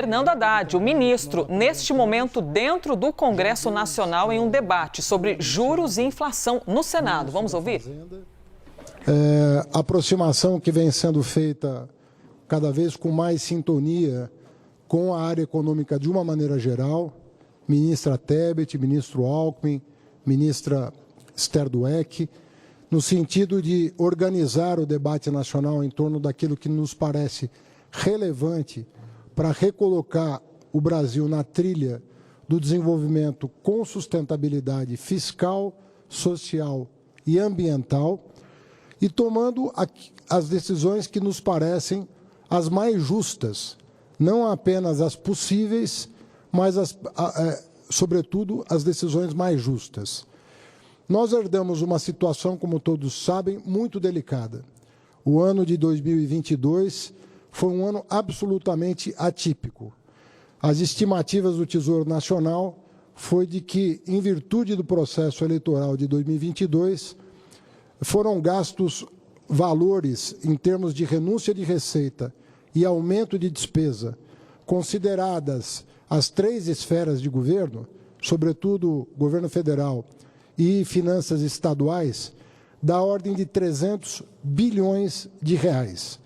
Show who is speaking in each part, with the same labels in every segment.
Speaker 1: Fernando Haddad, o ministro, neste momento dentro do Congresso Nacional em um debate sobre juros e inflação no Senado. Vamos ouvir?
Speaker 2: A aproximação que vem sendo feita cada vez com mais sintonia com a área econômica de uma maneira geral, ministra Tebet, ministro Alckmin, ministra Esther Dweck, no sentido de organizar o debate nacional em torno daquilo que nos parece relevante para recolocar o Brasil na trilha do desenvolvimento com sustentabilidade fiscal, social e ambiental e tomando as decisões que nos parecem as mais justas, não apenas as possíveis, mas, sobretudo, as decisões mais justas. Nós herdamos uma situação, como todos sabem, muito delicada. O ano de 2022 foi um ano absolutamente atípico. As estimativas do Tesouro Nacional foi de que, em virtude do processo eleitoral de 2022, foram gastos valores em termos de renúncia de receita e aumento de despesa, consideradas as três esferas de governo, sobretudo governo federal e finanças estaduais, da ordem de 300 bilhões de reais.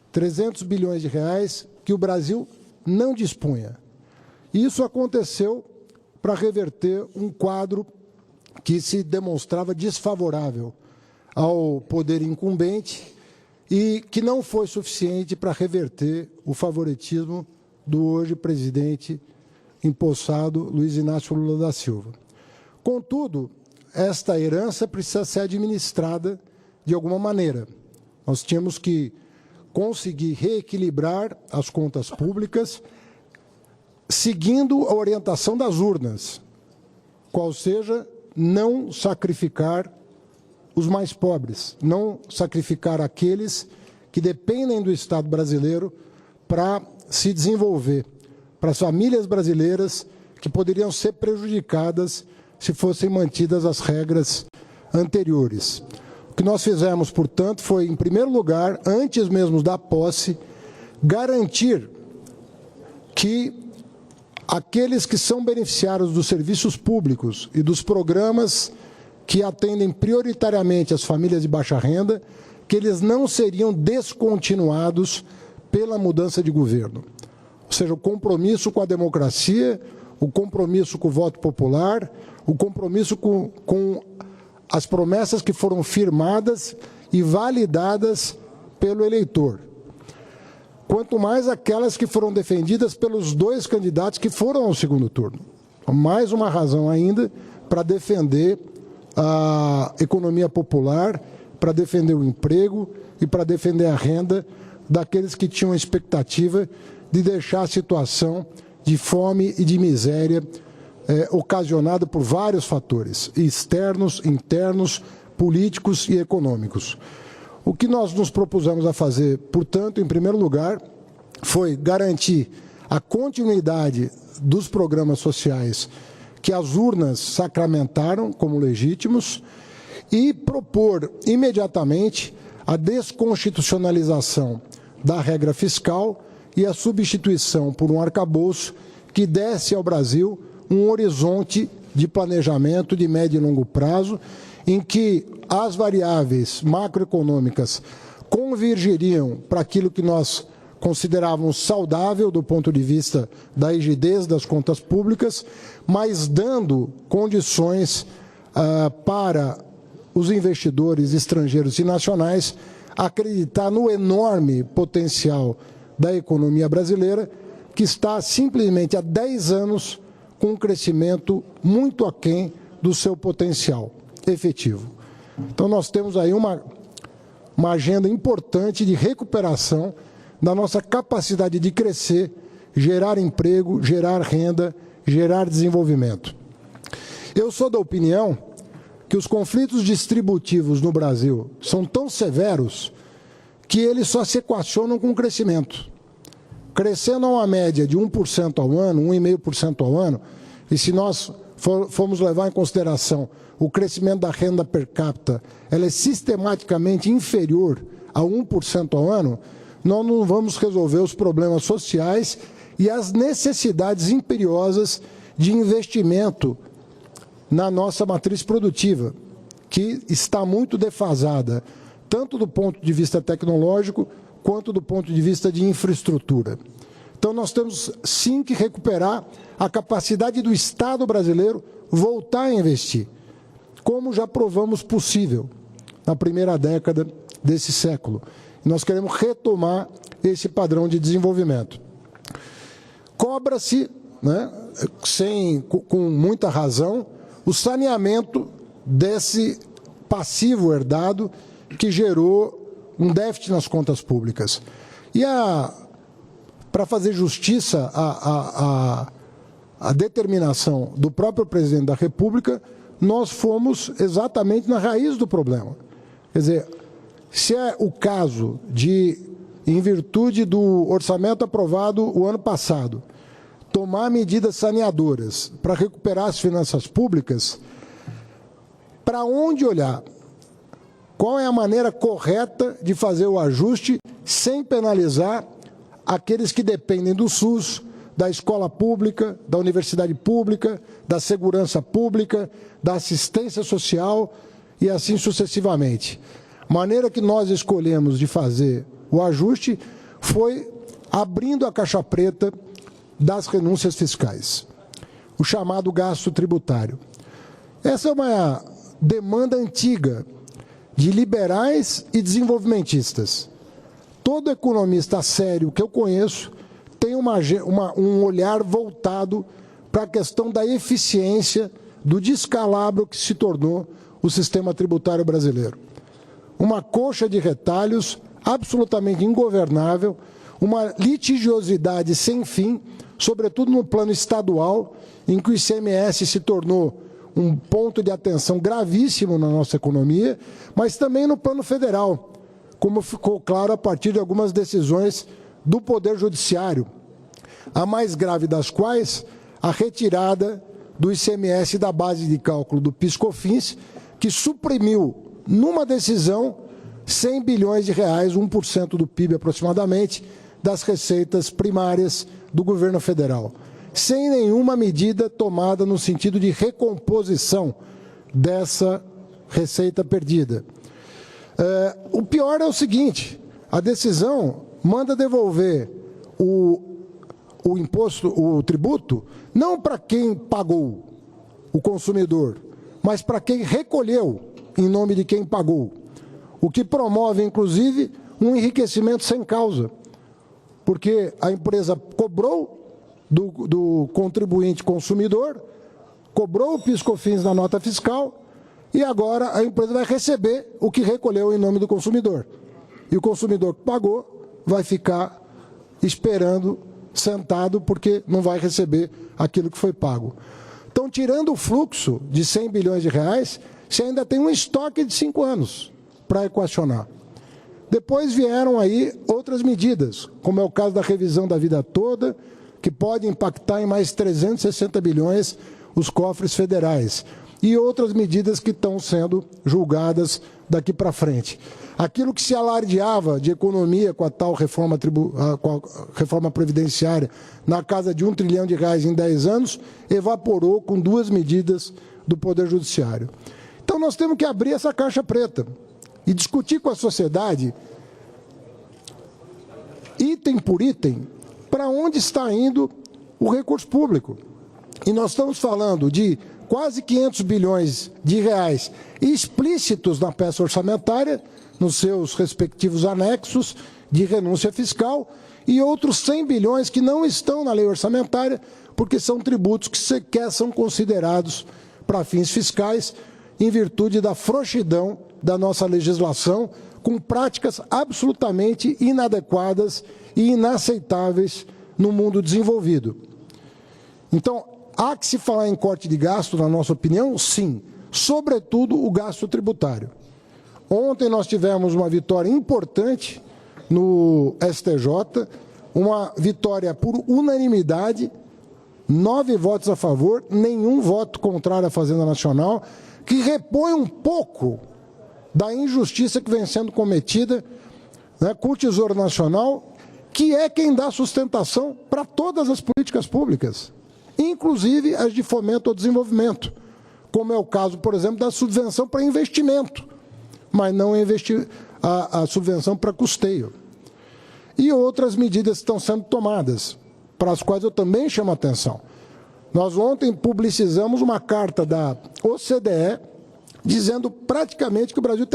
Speaker 2: 300 bilhões de reais que o Brasil não dispunha. Isso aconteceu para reverter um quadro que se demonstrava desfavorável ao poder incumbente e que não foi suficiente para reverter o favoritismo do hoje presidente empossado Luiz Inácio Lula da Silva. Contudo, esta herança precisa ser administrada de alguma maneira. Nós tínhamos que conseguir reequilibrar as contas públicas seguindo a orientação das urnas, qual seja, não sacrificar os mais pobres, não sacrificar aqueles que dependem do Estado brasileiro para se desenvolver, para as famílias brasileiras que poderiam ser prejudicadas se fossem mantidas as regras anteriores. O que nós fizemos, portanto, foi, em primeiro lugar, antes mesmo da posse, garantir que aqueles que são beneficiários dos serviços públicos e dos programas que atendem prioritariamente as famílias de baixa renda, que eles não seriam descontinuados pela mudança de governo. Ou seja, o compromisso com a democracia, o compromisso com o voto popular, o compromisso com as promessas que foram firmadas e validadas pelo eleitor. Quanto mais aquelas que foram defendidas pelos dois candidatos que foram ao segundo turno. Mais uma razão ainda para defender a economia popular, para defender o emprego e para defender a renda daqueles que tinham a expectativa de deixar a situação de fome e de miséria ocasionada por vários fatores, externos, internos, políticos e econômicos. O que nós nos propusemos a fazer, portanto, em primeiro lugar, foi garantir a continuidade dos programas sociais que as urnas sacramentaram como legítimos e propor imediatamente a desconstitucionalização da regra fiscal e a substituição por um arcabouço que desse ao Brasil um horizonte de planejamento de médio e longo prazo, em que as variáveis macroeconômicas convergiriam para aquilo que nós considerávamos saudável do ponto de vista da rigidez das contas públicas, mas dando condições para os investidores estrangeiros e nacionais acreditar no enorme potencial da economia brasileira, que está simplesmente há 10 anos com um crescimento muito aquém do seu potencial efetivo. Então, nós temos aí uma agenda importante de recuperação da nossa capacidade de crescer, gerar emprego, gerar renda, gerar desenvolvimento. Eu sou da opinião que os conflitos distributivos no Brasil são tão severos que eles só se equacionam com o crescimento. Crescendo a uma média de 1% ao ano, 1,5% ao ano, e se nós formos levar em consideração o crescimento da renda per capita, ela é sistematicamente inferior a 1% ao ano, nós não vamos resolver os problemas sociais e as necessidades imperiosas de investimento na nossa matriz produtiva, que está muito defasada, tanto do ponto de vista tecnológico, quanto do ponto de vista de infraestrutura. Então, nós temos, sim, que recuperar a capacidade do Estado brasileiro voltar a investir, como já provamos possível na primeira década desse século. Nós queremos retomar esse padrão de desenvolvimento. Cobra-se, né, com muita razão, o saneamento desse passivo herdado que gerou um déficit nas contas públicas. E para fazer justiça à determinação do próprio presidente da República, nós fomos exatamente na raiz do problema. Quer dizer, se é o caso de, em virtude do orçamento aprovado o ano passado, tomar medidas saneadoras para recuperar as finanças públicas, para onde olhar? Qual é a maneira correta de fazer o ajuste sem penalizar aqueles que dependem do SUS, da escola pública, da universidade pública, da segurança pública, da assistência social e assim sucessivamente? A maneira que nós escolhemos de fazer o ajuste foi abrindo a caixa preta das renúncias fiscais, o chamado gasto tributário. Essa é uma demanda antiga de liberais e desenvolvimentistas. Todo economista sério que eu conheço tem um olhar voltado para a questão da eficiência do descalabro que se tornou o sistema tributário brasileiro. Uma coxa de retalhos absolutamente ingovernável, uma litigiosidade sem fim, sobretudo no plano estadual, em que o ICMS se tornou um ponto de atenção gravíssimo na nossa economia, mas também no plano federal, como ficou claro a partir de algumas decisões do Poder Judiciário, a mais grave das quais a retirada do ICMS da base de cálculo do PIS/COFINS, que suprimiu, numa decisão, 100 bilhões de reais, 1% do PIB aproximadamente, das receitas primárias do governo federal, sem nenhuma medida tomada no sentido de recomposição dessa receita perdida. O pior é o seguinte: a decisão manda devolver o imposto, o tributo, não para quem pagou, o consumidor, mas para quem recolheu em nome de quem pagou, o que promove, inclusive, um enriquecimento sem causa, porque a empresa cobrou do contribuinte consumidor, cobrou o PIS/COFINS na nota fiscal e agora a empresa vai receber o que recolheu em nome do consumidor. E o consumidor que pagou vai ficar esperando, sentado, porque não vai receber aquilo que foi pago. Então, tirando o fluxo de 100 bilhões de reais, você ainda tem um estoque de 5 anos para equacionar. Depois vieram aí outras medidas, como é o caso da revisão da vida toda, que pode impactar em mais 360 bilhões os cofres federais, e outras medidas que estão sendo julgadas daqui para frente. Aquilo que se alardeava de economia com a tal reforma previdenciária na casa de R$1 trilhão em 10 anos, evaporou com 2 medidas do Poder Judiciário. Então, nós temos que abrir essa caixa preta e discutir com a sociedade, item por item, para onde está indo o recurso público. E nós estamos falando de quase 500 bilhões de reais explícitos na peça orçamentária, nos seus respectivos anexos de renúncia fiscal, e outros 100 bilhões que não estão na lei orçamentária, porque são tributos que sequer são considerados para fins fiscais, em virtude da frouxidão da nossa legislação, com práticas absolutamente inadequadas e inaceitáveis no mundo desenvolvido. Então, há que se falar em corte de gasto, na nossa opinião, sim, sobretudo o gasto tributário. Ontem nós tivemos uma vitória importante no STJ, uma vitória por unanimidade, 9 votos a favor, nenhum voto contrário à Fazenda Nacional, que repõe um pouco da injustiça que vem sendo cometida, né, com o Tesouro Nacional, que é quem dá sustentação para todas as políticas públicas, inclusive as de fomento ao desenvolvimento, como é o caso, por exemplo, da subvenção para investimento, mas não a subvenção para custeio. E outras medidas estão sendo tomadas, para as quais eu também chamo a atenção. Nós ontem publicizamos uma carta da OCDE dizendo praticamente que o Brasil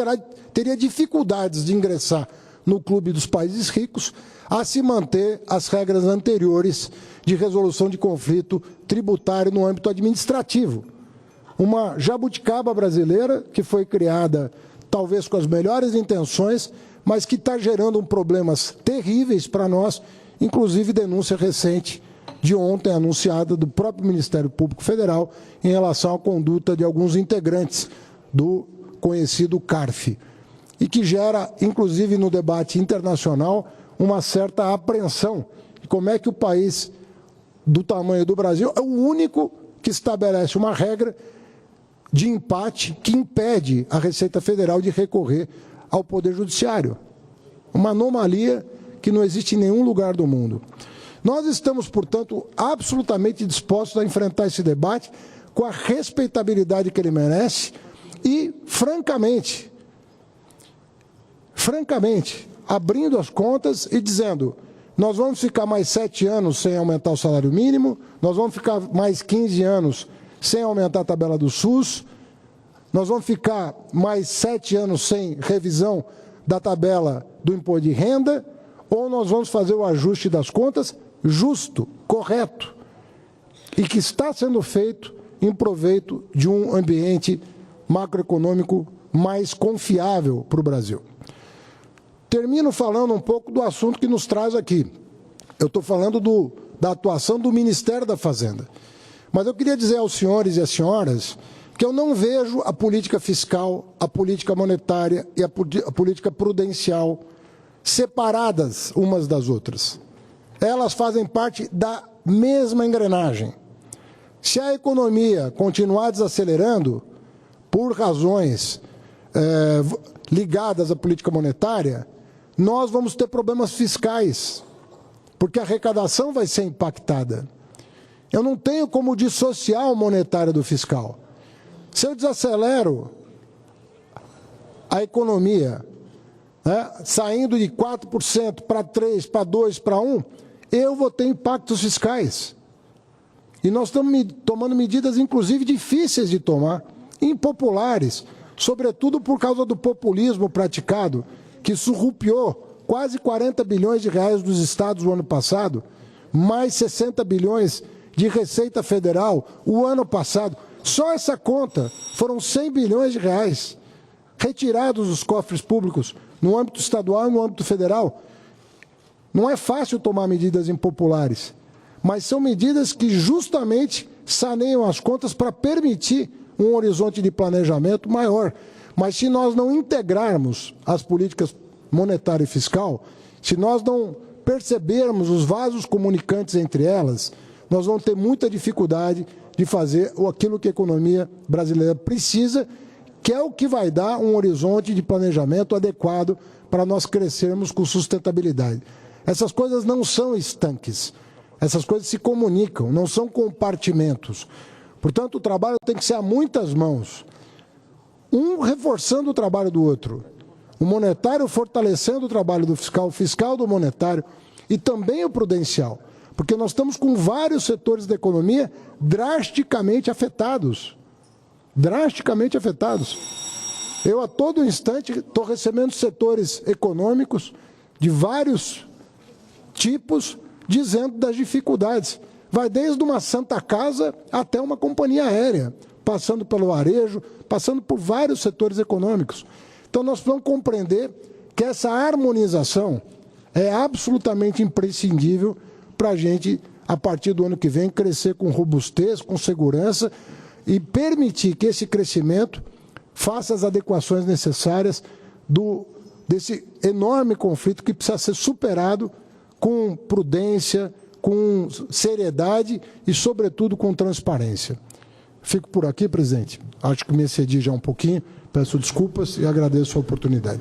Speaker 2: teria dificuldades de ingressar no clube dos países ricos a se manter as regras anteriores de resolução de conflito tributário no âmbito administrativo. Uma jabuticaba brasileira que foi criada talvez com as melhores intenções, mas que está gerando problemas terríveis para nós, inclusive denúncia recente de ontem anunciada do próprio Ministério Público Federal em relação à conduta de alguns integrantes do conhecido CARF, e que gera, inclusive no debate internacional, uma certa apreensão de como é que o país do tamanho do Brasil é o único que estabelece uma regra de empate que impede a Receita Federal de recorrer ao Poder Judiciário. Uma anomalia que não existe em nenhum lugar do mundo. Nós estamos, portanto, absolutamente dispostos a enfrentar esse debate com a respeitabilidade que ele merece e, francamente, abrindo as contas e dizendo: nós vamos ficar mais 7 anos sem aumentar o salário mínimo, nós vamos ficar mais 15 anos sem aumentar a tabela do SUS, nós vamos ficar mais 7 anos sem revisão da tabela do imposto de renda, ou nós vamos fazer o ajuste das contas justo, correto, e que está sendo feito em proveito de um ambiente macroeconômico mais confiável para o Brasil. Termino falando um pouco do assunto que nos traz aqui. Eu estou falando da atuação do Ministério da Fazenda. Mas eu queria dizer aos senhores e às senhoras que eu não vejo a política fiscal, a política monetária e a política prudencial separadas umas das outras. Elas fazem parte da mesma engrenagem. Se a economia continuar desacelerando por razões ligadas à política monetária, nós vamos ter problemas fiscais, porque a arrecadação vai ser impactada. Eu não tenho como dissociar o monetário do fiscal. Se eu desacelero a economia, saindo de 4% para 3%, para 2%, para 1%, eu vou ter impactos fiscais. E nós estamos tomando medidas, inclusive, difíceis de tomar, impopulares, sobretudo por causa do populismo praticado, que surrupiou quase 40 bilhões de reais dos estados no ano passado, mais 60 bilhões de Receita Federal o ano passado. Só essa conta foram 100 bilhões de reais retirados dos cofres públicos no âmbito estadual e no âmbito federal. Não é fácil tomar medidas impopulares, mas são medidas que justamente saneiam as contas para permitir um horizonte de planejamento maior. Mas se nós não integrarmos as políticas monetária e fiscal, se nós não percebermos os vasos comunicantes entre elas, nós vamos ter muita dificuldade de fazer aquilo que a economia brasileira precisa, que é o que vai dar um horizonte de planejamento adequado para nós crescermos com sustentabilidade. Essas coisas não são estanques, essas coisas se comunicam, não são compartimentos. Portanto, o trabalho tem que ser a muitas mãos, um reforçando o trabalho do outro, o monetário fortalecendo o trabalho do fiscal, o fiscal do monetário e também o prudencial, porque nós estamos com vários setores da economia drasticamente afetados. Drasticamente afetados. Eu, a todo instante, estou recebendo setores econômicos de vários tipos dizendo das dificuldades. Vai desde uma Santa Casa até uma companhia aérea, passando pelo varejo, passando por vários setores econômicos. Então, nós precisamos compreender que essa harmonização é absolutamente imprescindível para a gente, a partir do ano que vem, crescer com robustez, com segurança e permitir que esse crescimento faça as adequações necessárias desse enorme conflito que precisa ser superado com prudência, com seriedade e, sobretudo, com transparência. Fico por aqui, presidente. Acho que me excedi já um pouquinho. Peço desculpas e agradeço a oportunidade.